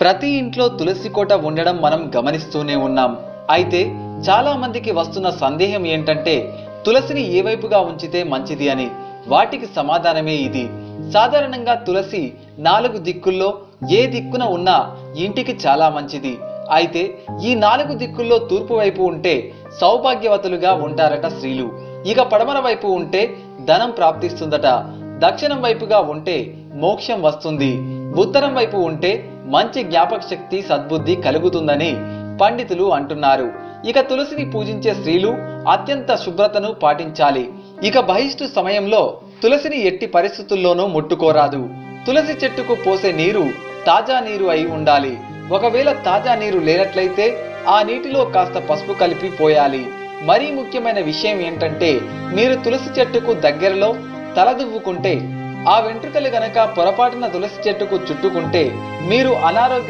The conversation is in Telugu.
ప్రతి ఇంట్లో తులసి కోట ఉండడం మనం గమనిస్తూనే ఉన్నాం. అయితే చాలా మందికి వస్తున్న సందేహం ఏంటంటే తులసిని ఏ వైపుగా ఉంచితే మంచిది అని. వాటికి సమాధానమే ఇది. సాధారణంగా తులసి 4 దిక్కుల్లో ఏ దిక్కున ఉన్నా ఇంటికి చాలా మంచిది. అయితే ఈ 4 దిక్కుల్లో తూర్పు వైపు ఉంటే సౌభాగ్యవతులుగా ఉంటారట స్త్రీలు. ఇక పడమర వైపు ఉంటే ధనం ప్రాప్తిస్తుందట. దక్షిణం వైపుగా ఉంటే మోక్షం వస్తుంది. ఉత్తరం వైపు ఉంటే మంచి జ్ఞాపక శక్తి, సద్బుద్ధి కలుగుతుందని పండితులు అంటున్నారు. ఇక తులసిని పూజించే స్త్రీలు అత్యంత శుభ్రతను పాటించాలి. ఇక బహిష్టు సమయంలో తులసిని ఎట్టి పరిస్థితుల్లోనూ ముట్టుకోరాదు. తులసి చెట్టుకు పోసే నీరు తాజా నీరు అయి ఉండాలి. ఒకవేళ తాజా నీరు లేనట్లయితే ఆ నీటిలో కాస్త పసుపు కలిపి పోయాలి. మరీ ముఖ్యమైన విషయం ఏంటంటే మీరు తులసి చెట్టుకు దగ్గరలో తలదువ్వుకుంటే ఆ వెంట్రుకలు గనక పొరపాటున తులసి చెట్టుకు చుట్టుకుంటే మీరు అనారోగ్య